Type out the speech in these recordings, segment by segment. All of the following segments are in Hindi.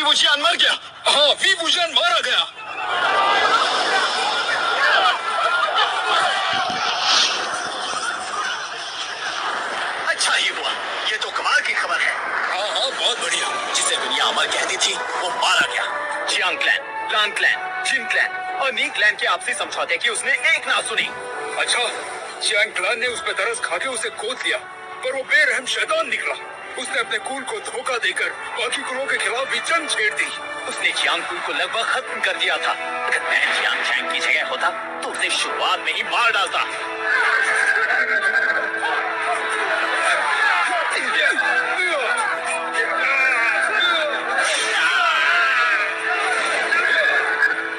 वी वुशियान मर गया। हाँ, वी वुशियान मारा गया। अच्छा ही हुआ, ये तो कमाल की खबर है। हाँ हाँ, बहुत बढ़िया। जिसे दुनिया अमर कहती थी वो मारा गया। जियांग क्लैन, लान क्लैन, जिन क्लैन और नी क्लैन के आपसी समझौते की उसने एक ना सुनी। अच्छा, जियांग क्लैन ने उस पे तरस खा के उसे गोद लिया, पर वो बेरहम शैतान निकला। उसने अपने कुल को धोखा देकर बाकी कुलों के खिलाफ भी जंग छेड़ दी। उसने जियांग कुल को लगभग खत्म कर दिया था। अगर मैं जियांग चैंग की जगह होता तो उसे शुरुआत में ही मार डालता।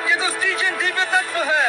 ये तो स्टीजन दिव्य तत्व है।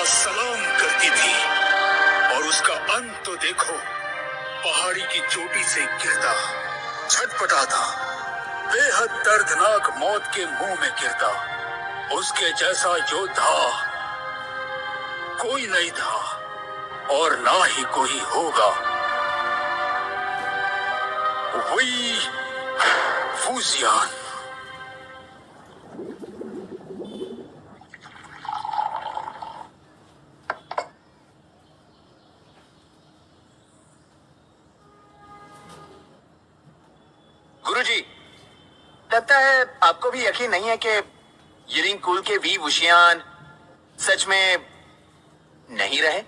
सलाम करती थी और उसका अंत तो देखो, पहाड़ी की चोटी से गिरता, छटपटाता, बेहद दर्दनाक मौत के मुंह में गिरता। उसके जैसा योद्धा कोई नहीं था और ना ही कोई होगा। वी वुशियान। गुरुजी, लगता है आपको भी यकीन नहीं है कि यिलिंग कुल के वी वुशियान सच में नहीं रहे।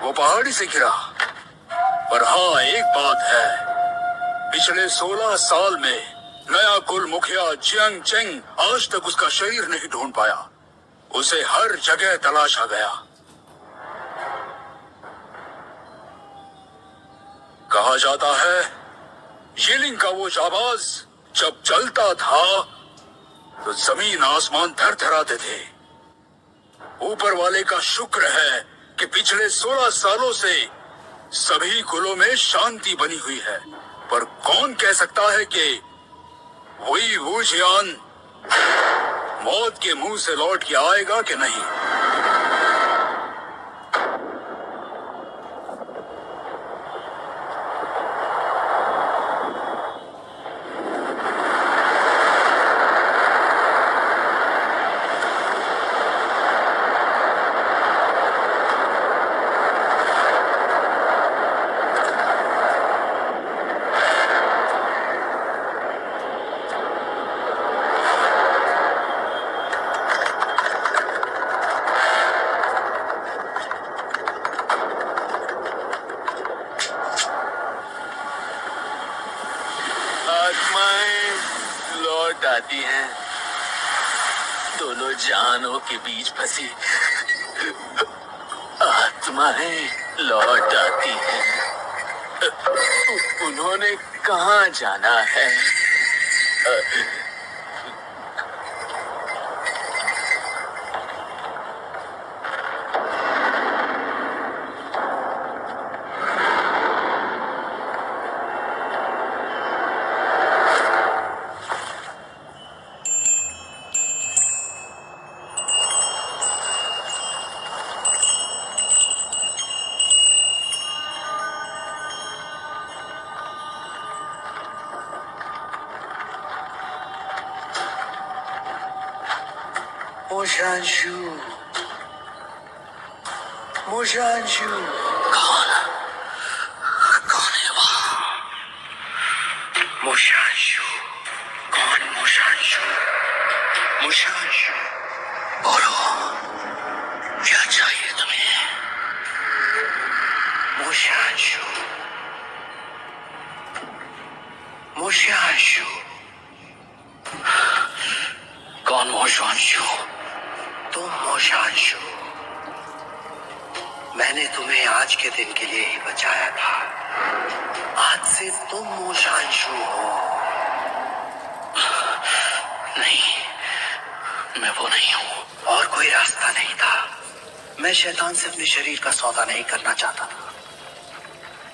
वो पहाड़ी से गिरा, पर हाँ एक बात है, पिछले 16 साल में नया कुल मुखिया जियांग चेंग आज तक उसका शरीर नहीं ढूंढ पाया। उसे हर जगह तलाशा गया। कहा जाता है यिलिंग का वो जाबाज जब चलता था तो जमीन आसमान थरथराते थे। ऊपर वाले का शुक्र है कि पिछले 16 सालों से सभी कुलों में शांति बनी हुई है, पर कौन कह सकता है कि वी वुशियान मौत के मुंह से लौट के आएगा कि नहीं? आत्माएं लौट आती हैं, दोनों जानों के बीच फंसी आत्माएं लौट आती हैं। उन्होंने कहाँ जाना है? मोशांशु, मोशांशु, कौन है वहाँ? मोशांशु, कौन मोशांशु? मोशांशु, बोलो, क्या चाहिए तुम्हें? मोशांशु, मोशांशु, कौन मोशांशु? तुम मोशांशु। मैंने तुम्हें आज के दिन के लिए ही बचाया था। आज से तुम मोशांशु हो। नहीं, मैं वो नहीं हूँ। और कोई रास्ता नहीं था। मैं शैतान से अपने शरीर का सौदा नहीं करना चाहता था,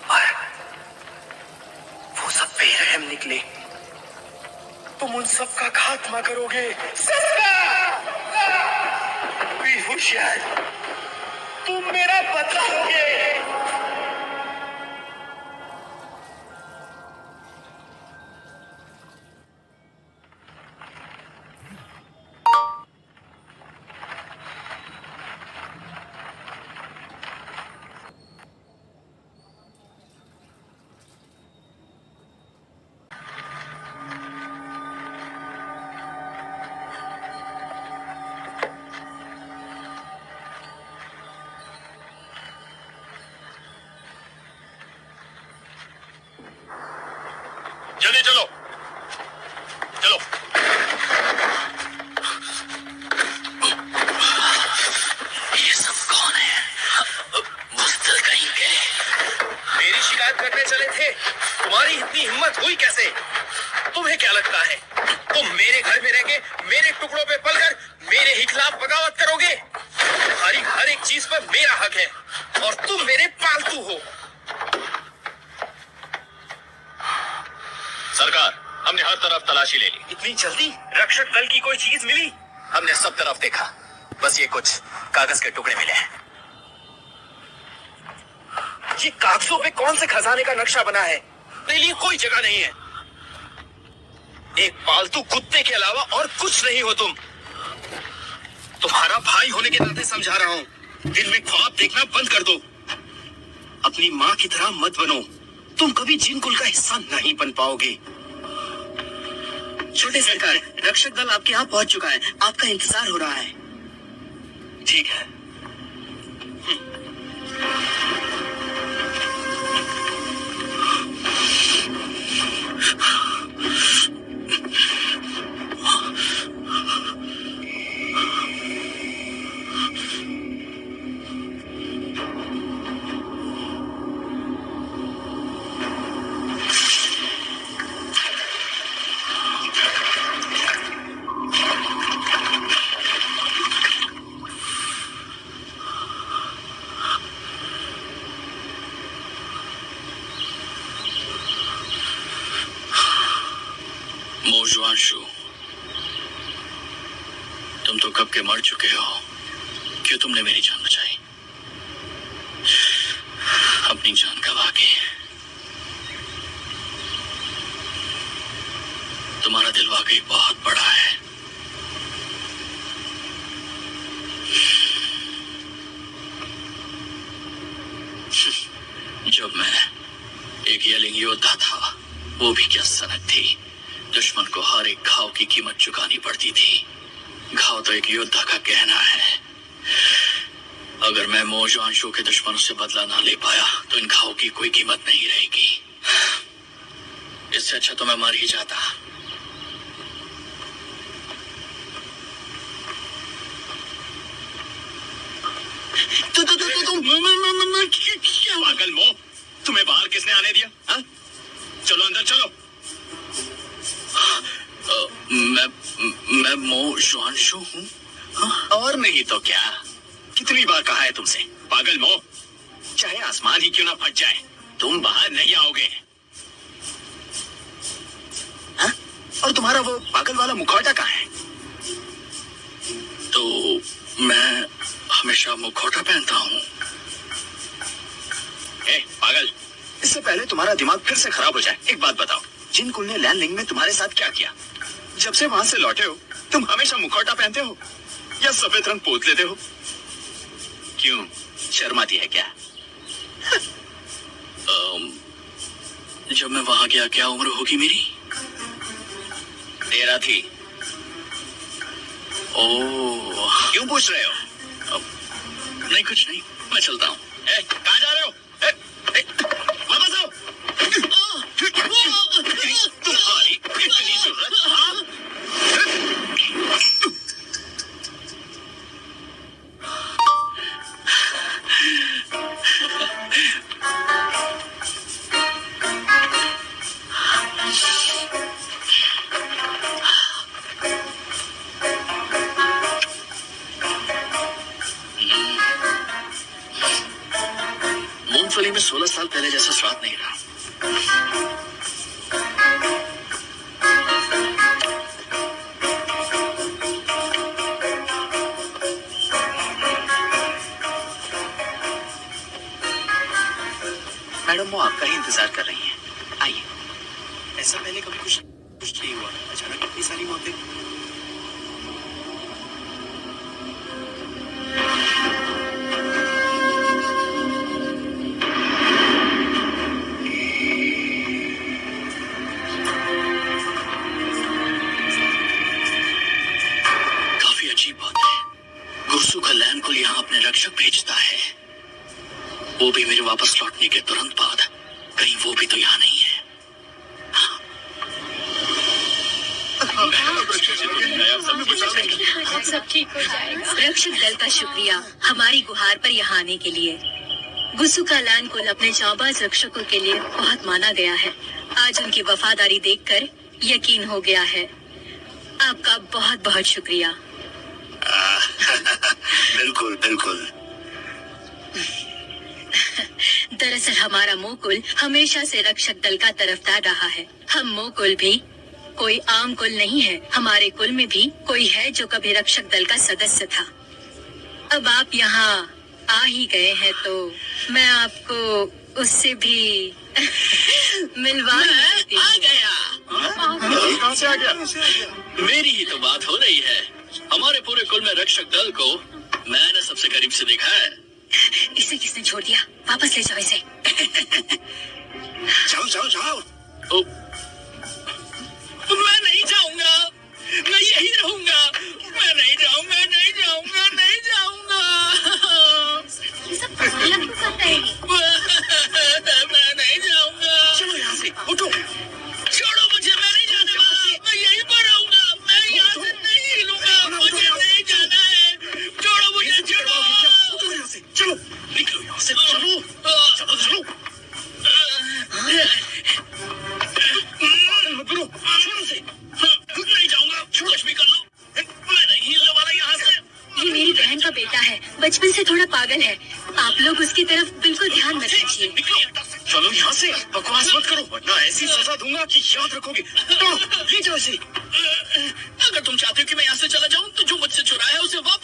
पर वो सब बेरहम निकले। तुम उन सब का खात्मा करोगे। होशियार, तुम मेरा बदला लोगे। जल्दी चलो, चलो। ये सब कौन है? बुज़दिल कहीं के। मेरी शिकायत करने चले थे। तुम्हारी इतनी हिम्मत हुई कैसे? तुम्हें क्या लगता है तुम मेरे घर में रहकर मेरे टुकड़ों पे पलकर मेरे ही खिलाफ बगावत करोगे? तुम्हारी हर एक चीज पर मेरा हक है और तुम मेरे पालतू हो। सरकार, हमने हर तरफ तलाशी ले ली। इतनी जल्दी रक्षक दल की कोई चीज मिली? हमने सब तरफ देखा, बस ये कुछ कागज के टुकड़े मिले हैं। ये कागजों पे कौन से खजाने का नक्शा बना है? मेरे लिए कोई जगह नहीं है। एक पालतू कुत्ते के अलावा और कुछ नहीं हो तुम। तुम्हारा भाई होने के नाते समझा रहा हूँ, दिन में ख्वाब देखना बंद कर दो। अपनी माँ की तरह मत बनो। तुम कभी जिन कुल का हिस्सा नहीं बन पाओगे। छोटे सरकार, रक्षक दल आपके यहाँ पहुंच चुका है। आपका इंतजार हो रहा है। ठीक है। के मर चुके हो, क्यों तुमने मेरी जान बचाई? अपनी जान गवा के। तुम्हारा दिल वाकई बहुत बड़ा है। जब मैं एक येलिंग योद्धा था, वो भी क्या सनक थी। दुश्मन को हर एक घाव की कीमत चुकानी पड़ती थी। घाव तो एक योद्धा का कहना है। अगर मैं मो जुआनशू के दुश्मनों से बदला ना ले पाया तो इन घाव की कोई कीमत नहीं रहेगी। इससे अच्छा तो मैं मर ही जाता। क्या पागल मो, तुम्हें बाहर किसने आने दिया? हा? चलो अंदर चलो। मैं मो जुआनशू हूँ। और नहीं तो क्या, कितनी बार कहा है तुमसे, पागल मो, चाहे आसमान ही क्यों ना फट जाए, तुम बाहर नहीं आओगे। हा? और तुम्हारा वो पागल वाला मुखौटा कहाँ है? तो मैं हमेशा मुखौटा पहनता हूँ। पागल, इससे पहले तुम्हारा दिमाग फिर से खराब हो जाए, एक बात बताओ, जिन कुल ने लैंड लिंग में तुम्हारे साथ क्या किया? जब से वहां से लौटे हो तुम हमेशा मुखौटा पहनते हो या सफेद रंग पोत लेते हो? क्यों, शर्म आती है क्या? जब मैं वहां गया क्या उम्र होगी मेरी? 13 थी। ओह, क्यों पूछ रहे हो? नहीं कुछ नहीं, मैं चलता हूँ। कहाँ जा रहे हो? वापस आओ। तुम्हारी इतनी जरूरत? हाँ? मूंगफली में 16 साल पहले जैसा स्वाद नहीं रहा। मैडम वो आपका ही इंतजार कर रही हैं, आइए। ऐसा पहले कभी कुछ नहीं हुआ, अचानक इतनी सारी मौतें। काफी अजीब बात है, गुरसू का लैन कुल यहाँ अपने रक्षक भेजता है, वो भी मेरे वापस लौटने के तुरंत बाद। कहीं वो भी तो यहाँ नहीं है। सब ठीक हो जाएगा। रक्षक दल का शुक्रिया हमारी गुहार पर यहाँ आने के लिए। गुस्सू का लान कुल अपने जांबाज रक्षकों के लिए बहुत माना गया है। आज उनकी वफादारी देखकर यकीन हो गया है। आपका बहुत बहुत शुक्रिया। बिल्कुल बिल्कुल। दरअसल हमारा मोकुल हमेशा से रक्षक दल का तरफदार रहा है। हम मोकुल भी कोई आम कुल नहीं है। हमारे कुल में भी कोई है जो कभी रक्षक दल का सदस्य था। अब आप यहाँ आ ही गए हैं तो मैं आपको उससे भी मिलवा देती हूँ। आ गया। कहाँ से आ गया? मेरी ही तो बात हो रही है। हमारे पूरे कुल में रक्षक दल को मैंने सबसे करीब से देखा है। इसे किसने छोड़ दिया? वापस ले जाओ इसे। जाओ जाओ जाओ। ओ, मैं नहीं जाऊंगा, मैं यही रहूंगा। मैं नहीं जाऊंगा, नहीं जाऊंगा, नहीं जाऊंगा। ये सब क्यों कर रहे हैं? मैं नहीं जाऊंगा। चलो यहाँ से, उठो। छोड़ो मुझे, मैं नहीं जाने वाला। मैं यहीं पर रहूंगा। मैं यहाँ से नहीं हिलूंगा। मुझे नहीं जाना है। छोड़ो मुझे, छोड़ो। उठो यहाँ से, चलो निकलो यहाँ से, चलो चलो चलो। मत करो, छोड़ो से। नहीं जाऊंगा, कुछ भी कर लो। मैं नहीं हिलने वाला यहाँ से। ये मेरी बहन का बेटा है, बचपन से थोड़ा पागल है। आप लोग उसकी तरफ बिल्कुल ध्यान मत दीजिए। चलो यहाँ से, बकवास मत करो वरना ऐसी सजा दूंगा कि याद रखोगे। तो ले जाओ इसे। अगर तुम चाहते हो कि मैं यहाँ से चला जाऊँ तो जो मुझसे चुराया है उसे वापस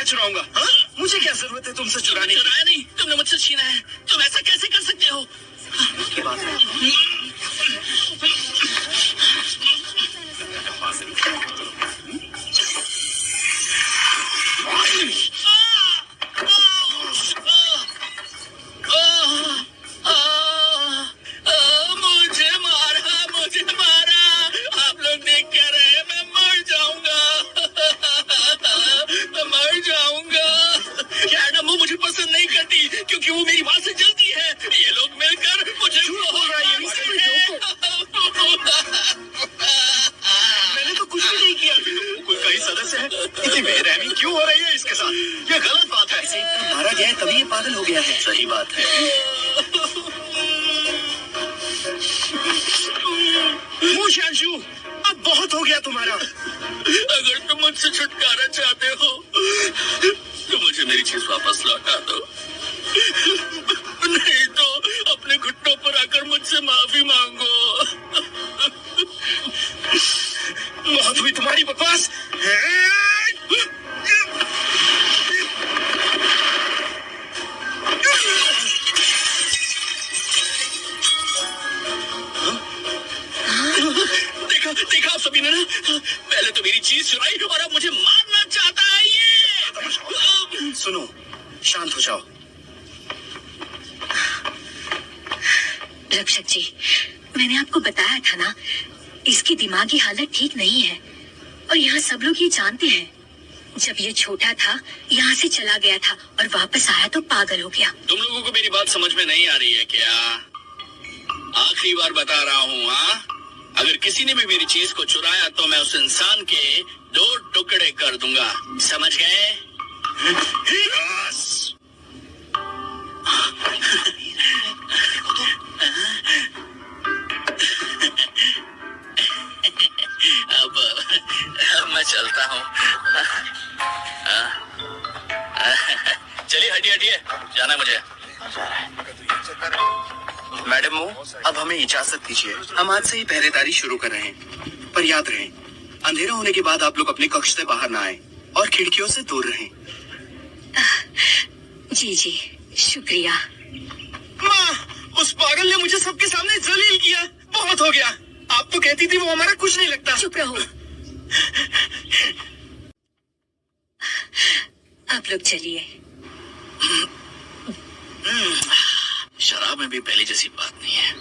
चुराऊंगा? हाँ? मुझे क्या जरूरत है तुमसे चुराने की? चुराया नहीं, तुमने मुझसे छीना है। तुम ऐसा कैसे कर सकते हो? की बात है। मुझे मारा। आप लोग देख क्या रहे हैं? मैं मर जाऊंगा। मैं मर जाऊंगा। एडम वो मुझे पसंद नहीं करती क्योंकि वो मेरी बात से जलती है। ये लोग मिलकर मुझे मैंने तो कुछ भी नहीं किया। कोई का ही सदस्य है। इतनी बेरहमी क्यों हो रही है इसके साथ? ये गलत बात है। इसे इतना मारा गया है तभी ये पागल हो गया है। सही बात है। मुशांशु, अब बहुत हो गया तुम्हारा। अगर तुम मुझसे छुटकारा चाहते हो तो मुझे मेरी चीज वापस लौटा दो, नहीं तो अपने घुटनों पर आकर मुझसे माफी मांगो। बहुत हुई तुम्हारी बकवास। देखा आप सभी ने ना? पहले तो मेरी चीज चुराई और अब मुझे मारना चाहता है ये। सुनो, शांत हो जाओ। रक्षक जी, मैंने आपको बताया था ना, इसकी दिमागी हालत ठीक नहीं है और यहाँ सब लोग ये जानते हैं। जब ये छोटा था यहाँ से चला गया था और वापस आया तो पागल हो गया। तुम लोगों को मेरी बात समझ में नहीं आ रही है क्या? आखिरी बार बता रहा हूँ, हाँ? अगर किसी ने भी मेरी चीज को चुराया तो मैं उस इंसान के 2 टुकड़े कर दूंगा, समझ गए? अब मैं चलता हूँ। चलिए हटिए, जाना है मुझे। मैडम मो, अब हमें इजाजत दीजिए। हम आज से ही पहरेदारी शुरू कर रहे हैं, पर याद रहे अंधेरा होने के बाद आप लोग अपने कक्ष से बाहर ना आए और खिड़कियों से दूर रहें। जी जी, शुक्रिया। माँ, उस पागल ने मुझे सबके सामने जलील किया। बहुत हो गया। आप तो कहती थी वो हमारा कुछ नहीं लगता। चुप रहो। आप लोग चलिए। शराब में भी पहले जैसी बात नहीं है।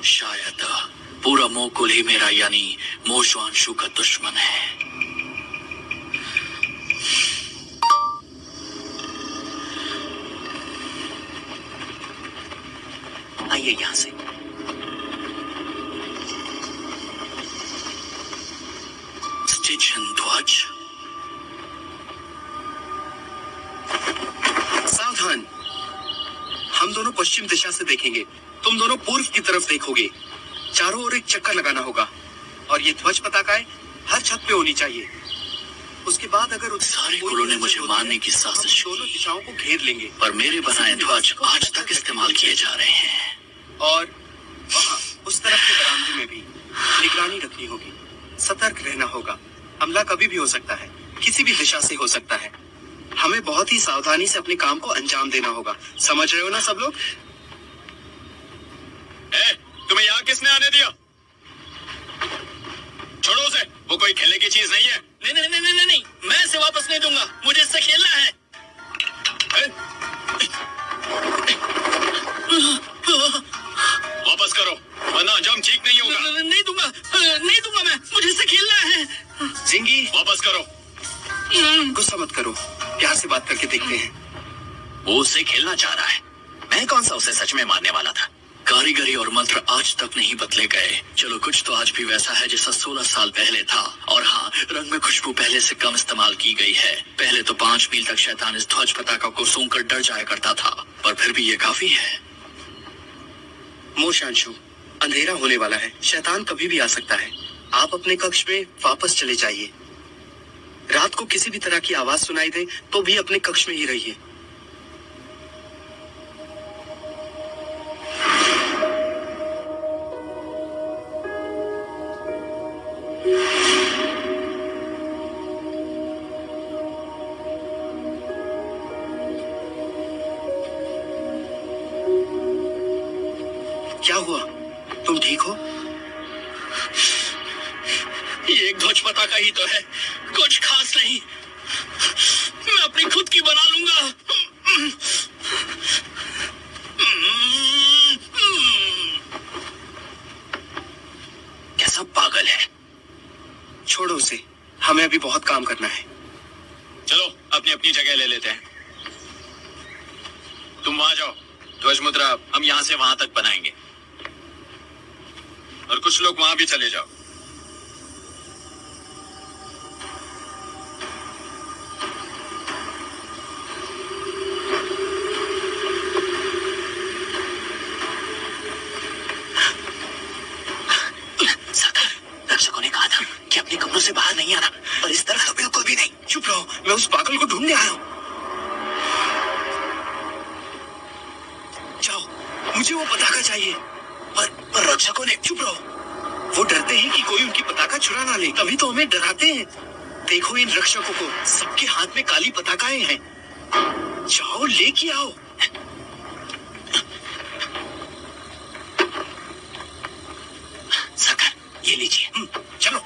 शायद पूरा मोकुल ही मेरा यानी मोशांशु का दुश्मन है। आइए यहाँ से। स्टेशन ध्वज। सावधान, हम दोनों पश्चिम दिशा से देखेंगे, तुम दोनों पूर्व की तरफ देखोगे। चारों ओर एक चक्कर लगाना होगा और ये ध्वज पताकाएं हर छत पे होनी चाहिए। उसके बाद अगर सारे कुलों ने मुझे मारने की साजिश की, दोनों दिशाओं को घेर लेंगे, पर मेरे बनाए ध्वज आज तक इस्तेमाल किए जा रहे हैं। और वहाँ उस तरफ के बरामदे में भी निगरानी रखनी होगी। सतर्क रहना होगा। हमला कभी भी हो सकता है, किसी भी दिशा से हो सकता है। हमें बहुत ही सावधानी से अपने काम को अंजाम देना होगा। समझ रहे हो ना सब लोग? तुम्हें यहाँ किसने आने दिया? छोड़ो उसे, वो कोई खेलने की चीज नहीं है। नहीं नहीं नहीं नहीं नहीं, मैं इसे वापस नहीं दूंगा। मुझे इससे खेलना है। वापस करो वरना अंजाम ठीक नहीं होगा। नहीं दूंगा, नहीं दूंगा मैं। मुझे इससे खेलना है। जिंगी, वापस करो। गुस्सा मत करो, प्यार से बात करके देखते हैं। वो उससे खेलना चाह रहा है। मैं कौन सा उसे सच में मारने वाला था? कारीगरी और मंत्र आज तक नहीं बदले गए। चलो कुछ तो आज भी वैसा है जैसा 16 साल पहले था। और हाँ, रंग में खुशबू पहले से कम इस्तेमाल की गई है। पहले तो 5 मील तक शैतान इस ध्वज पताका को सूंघकर डर जाया करता था, पर फिर भी ये काफी है। मोशांशु, अंधेरा होने वाला है, शैतान कभी भी आ सकता है। आप अपने कक्ष में वापस चले जाइए। रात को किसी भी तरह की आवाज सुनाई दे तो भी अपने कक्ष में ही रहिए। ये एक ध्वज पताका ही तो है, कुछ खास नहीं। मैं अपनी खुद की बना लूंगा। कैसा पागल है। छोड़ो उसे, हमें अभी बहुत काम करना है। चलो अपनी अपनी जगह ले लेते हैं। तुम वहां जाओ, ध्वज मुद्रा हम यहां से वहां तक बनाएंगे, और कुछ लोग वहां भी चले जाओ। रक्षकों ने कहा था कि अपने कमरों से बाहर नहीं आना, और इस तरफ तो बिल्कुल भी नहीं। चुप रहो, मैं उस पागल को ढूंढने आया हूँ। जाओ, मुझे वो पताका चाहिए। पर रक्षकों ने, चुप रहो, वो डरते हैं कि कोई उनकी पताका चुरा ना ले, तभी तो हमें डराते हैं। देखो इन रक्षकों को, सबके हाथ में काली पताकाएं हैं। जाओ लेके आओ। सरकार, ये लीजिए। चलो।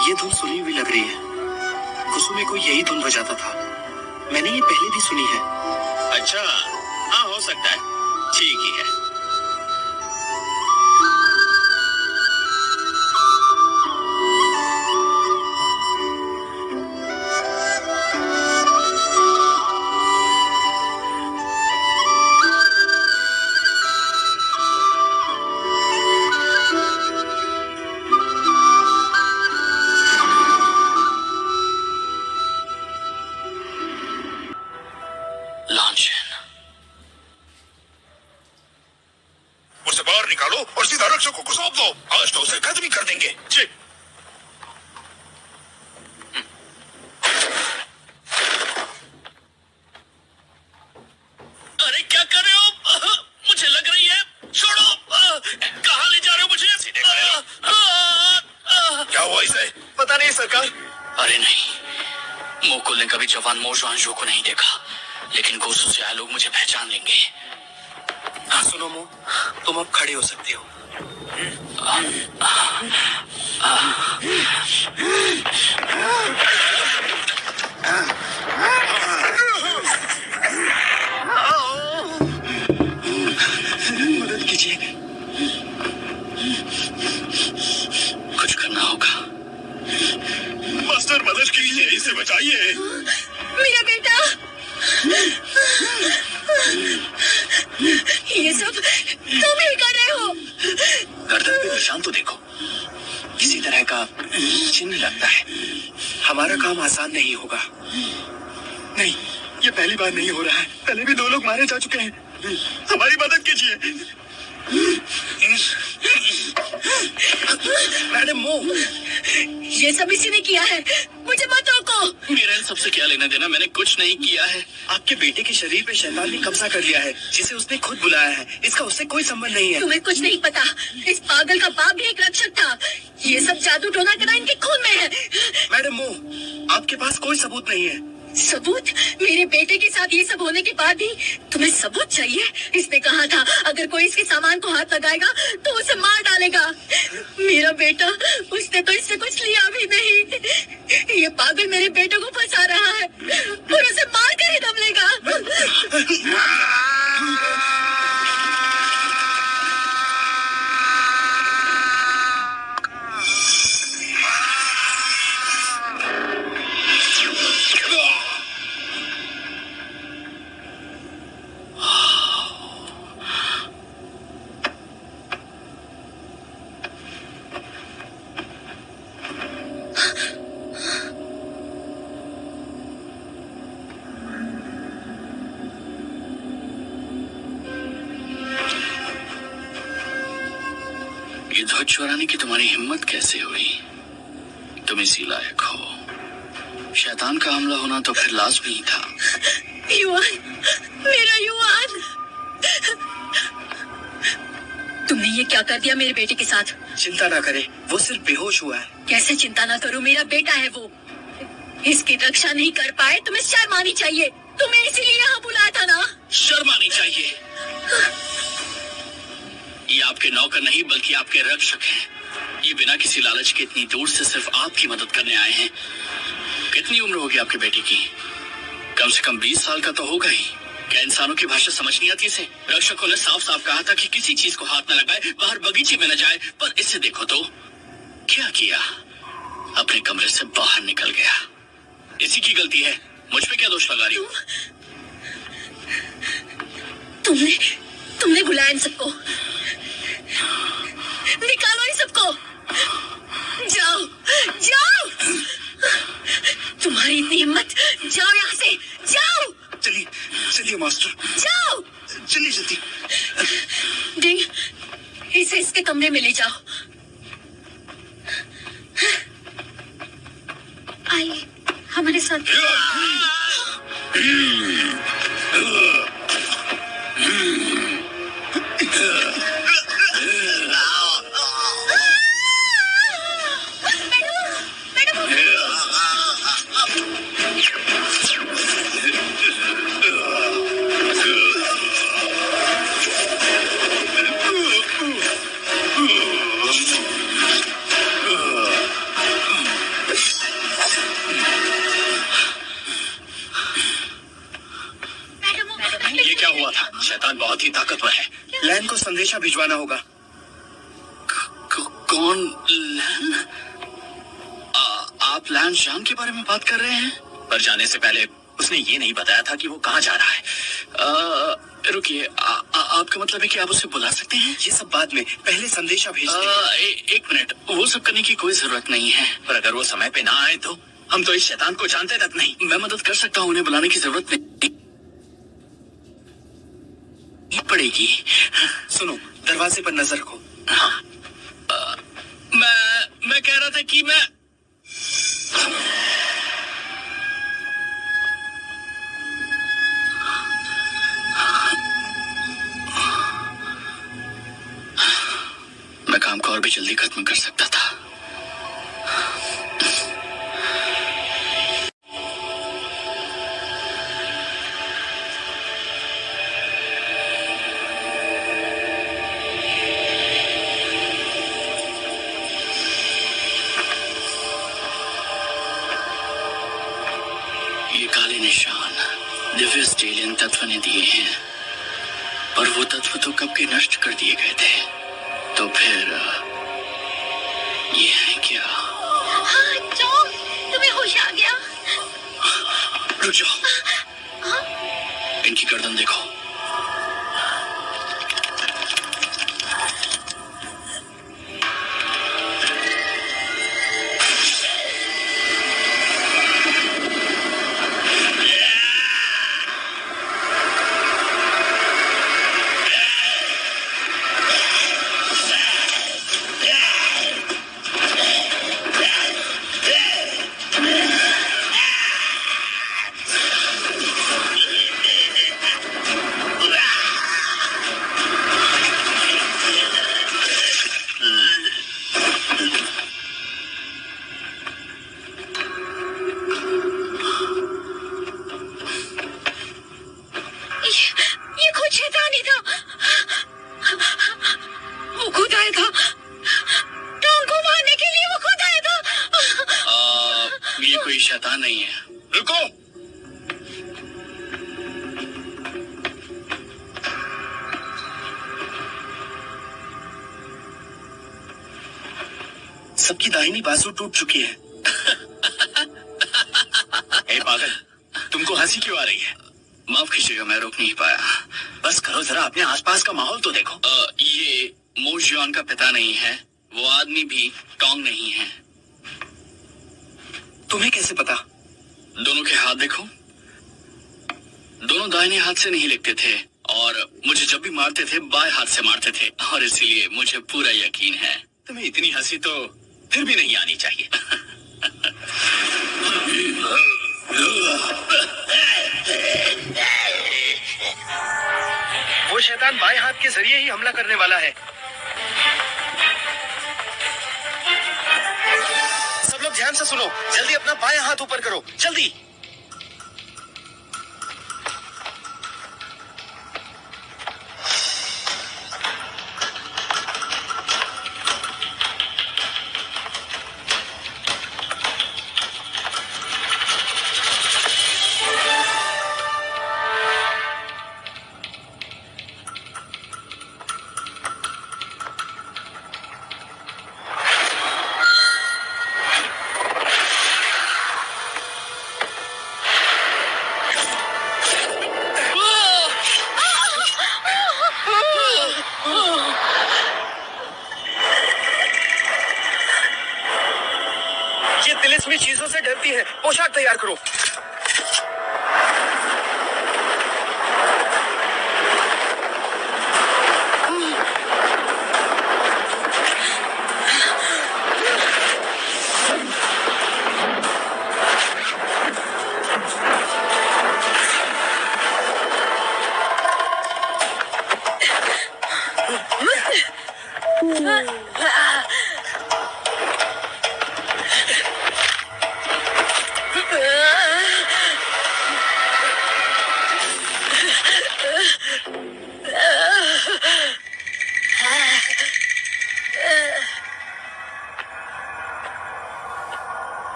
ये धुन सुनी हुई लग रही है। कुसुमे को यही धुन बजाता था, मैंने ये पहले भी सुनी है। अच्छा, हाँ हो सकता है, ठीक ही है। उसे बाहर निकालो और सीधा रक्षकों को सौंप दो। आज तो उसे खत्म ही कर देंगे। जी। अरे क्या कर रहे हो? मुझे लग रही है। छोड़ो। कहाँ ले जा रहे हो मुझे? सीधे क्या हुआ इसे? पता नहीं सरकार। अरे नहीं, मुकुल ने कभी जवान मोशवांशों को नहीं देखा, लेकिन गोसु से आए लोग मुझे पहचान लेंगे। हाँ सुनो मो, तुम अब खड़े हो सकते हो। मदद कीजिए। कुछ करना होगा। मास्टर मदद कीजिए, इसे बचाइए। मेरा बेटा, ये सब तुम ही कर रहे हो। गर्दन पे निशान तो देखो, किसी तरह का चिन्ह लगता है। हमारा काम आसान नहीं होगा। नहीं, ये पहली बार नहीं हो रहा है, पहले भी 2 लोग मारे जा चुके हैं। हमारी मदद कीजिए। मैडम मो, ये सब इसी ने किया है, मुझे मत रोको। मेरा इन सबसे क्या लेना देना, मैंने कुछ नहीं किया है। आपके बेटे के शरीर पे शैतान ने कब्जा कर लिया है, जिसे उसने खुद बुलाया है। इसका उससे कोई संबंध नहीं है। तुम्हें कुछ नहीं पता, इस पागल का बाप भी एक रक्षक था। ये सब जादू टोना करा इनके खून में है। मैडम मो, आपके पास कोई सबूत नहीं है। सबूत? मेरे बेटे के साथ ये सब होने के बाद भी तुम्हें सबूत चाहिए? इसने कहा था अगर कोई इसके सामान को हाथ लगाएगा तो उसे मार डालेगा। मेरा बेटा, उसने तो इससे कुछ लिया भी नहीं। ये पागल मेरे बेटे को फंसा रहा है और उसे मार कर ही दम लेगा। ये ध्वज चुराने की तुम्हारी हिम्मत कैसे हुई? तुम इसी लायक हो। शैतान का हमला होना तो फिर लाजमी ही था। युवान, मेरा युवान, तुमने ये क्या कर दिया मेरे बेटे के साथ? चिंता ना करें, वो सिर्फ बेहोश हुआ है। कैसे चिंता ना करूं, मेरा बेटा है वो। इसकी रक्षा नहीं कर पाए, तुम्हें शर्म आनी चाहिए। तुम्हें इसीलिए यहाँ बुलाया था ना? शर्म आनी चाहिए। ये आपके नौकर नहीं बल्कि आपके रक्षक हैं। ये बिना किसी लालच के इतनी दूर से सिर्फ आपकी मदद करने आए हैं। कितनी उम्र होगी आपके बेटे की? कम से कम 20 साल का तो होगा ही। क्या इंसानों की भाषा समझ नहीं आती इसे? रक्षकों ने साफ साफ कहा था कि किसी चीज को हाथ न लगाए, बाहर बगीचे में न जाए, पर इसे देखो तो क्या किया, अपने कमरे से बाहर निकल गया। इसी की गलती है, मुझ पे क्या दोष लगा रही हो? तुमने बुलाया इन सबको। निकालो इन सबको। जाओ जाओ, तुम्हारी इतनी हिम्मत, जाओ यहाँ से, जाओ। चलिए चलिए मास्टर, जाओ। चलिए जल्दी। डिंग, इसे इसके कमरे में ले जाओ। आइए हमारे साथ। ये क्या हुआ था? शैतान बहुत ही ताकतवर है। लैन को संदेशा भिजवाना होगा। कौन लैन? आप लैन शान के बारे में बात कर रहे हैं? पर जाने से पहले उसने ये नहीं बताया था कि वो कहाँ जा रहा है। रुकिए, आपका मतलब है कि आप उसे बुला सकते हैं? ये सब बाद में, पहले संदेशा भेजते हैं। एक मिनट, वो सब करने की कोई जरूरत नहीं है। पर अगर वो समय पे ना आए तो? हम तो इस शैतान को जानते तक नहीं। मैं मदद कर सकता हूँ, उन्हें बुलाने की जरूरत नहीं पड़ेगी। सुनो, दरवाजे पर नजर रखो। हाँ, मैं कह रहा था कि मैं काम को और भी जल्दी खत्म कर सकता था। ये काले निशान दिव्य स्टेलियन तत्व ने दिए हैं, पर वो तत्व तो कब के नष्ट कर दिए गए थे। तो फिर ये है क्या? हाँ, जॉन, तुम्हें होश आ गया? रुक जाओ, इनकी गर्दन देखो। ये खुद शैतान ही था। वो खुद आया था, टॉम को मारने के लिए वो खुद आया था। ये कोई शैतान नहीं है। रुको, सबकी दाहिनी बाजू टूट चुकी है। ए पागल, तुमको हंसी क्यों आ रही है? माफ कीजिएगा, मैं रोक नहीं पाया। बस करो जरा, अपने आसपास का माहौल तो देखो। ये मोजियान का पिता नहीं है, वो आदमी भी टोंग नहीं है। तुम्हें कैसे पता? दोनों के हाथ देखो, दोनों दाहिने हाथ से नहीं लिखते थे, और मुझे जब भी मारते थे बाएं हाथ से मारते थे, और इसीलिए मुझे पूरा यकीन है तुम्हें इतनी हंसी तो फिर भी नहीं आनी चाहिए। वो शैतान बाएं हाथ के जरिए ही हमला करने वाला है। सब लोग ध्यान से सुनो, जल्दी अपना बायां हाथ ऊपर करो, जल्दी। ये तिलिस्मी चीजों से डरती है, पोशाक तैयार करो।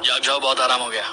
जाग जाओ, बहुत आराम हो गया।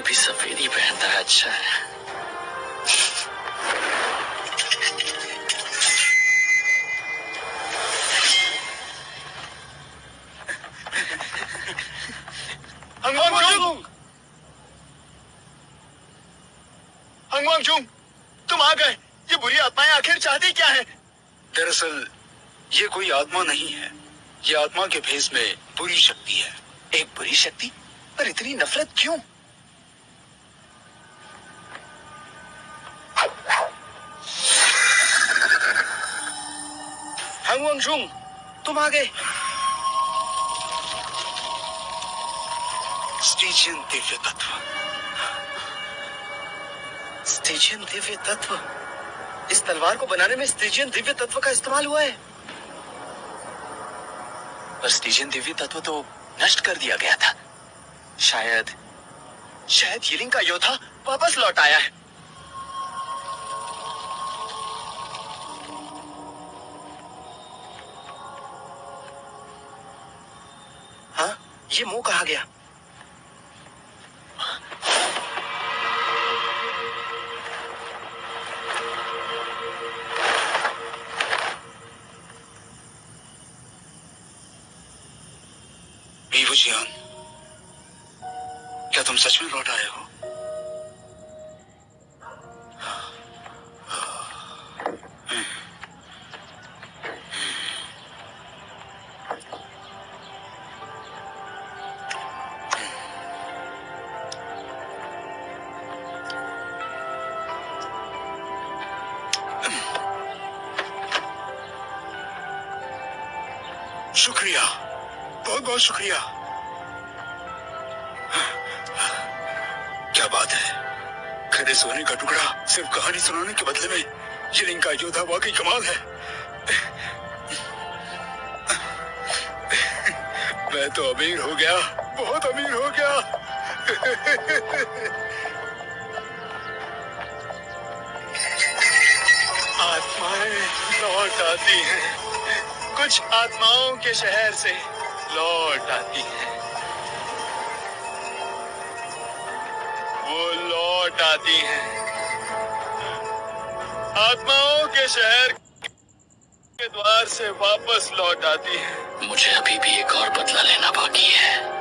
भी सफेद ही पहनता है। अच्छा है। वंगजुंग, तुम आ गए। ये बुरी आत्माएं आखिर चाहती क्या है? दरअसल ये कोई आत्मा नहीं है, ये आत्मा के भेष में बुरी शक्ति है। एक बुरी शक्ति? पर इतनी नफरत क्यों? हंग वंगजुंग, तुम आ गए। स्टीजियन दिव्य तत्व। स्टिजियन दिव्य तत्व? इस तलवार को बनाने में स्टिजियन दिव्य तत्व का इस्तेमाल हुआ है। पर स्टिजियन दिव्य तत्व तो नष्ट कर दिया गया था। शायद यिलिंग का योद्धा वापस लौट आया है। हाँ, ये मुंह कहाँ गया? विभूषियान, क्या तुम सच में लौट आए हो? शुक्रिया, बहुत बहुत शुक्रिया। क्या बात है, खड़े सोने का टुकड़ा सिर्फ कहानी सुनाने के बदले में यिलिंग का योद्धा वाकई कमाल है। मैं तो अमीर हो गया, बहुत अमीर हो गया। आत्माएं लौट आती हैं, कुछ आत्माओं के शहर से लौट आती हैं। वो लौट आती हैं आत्माओं के शहर के द्वार से वापस लौट आती हैं। मुझे अभी भी एक और बदला लेना बाकी है।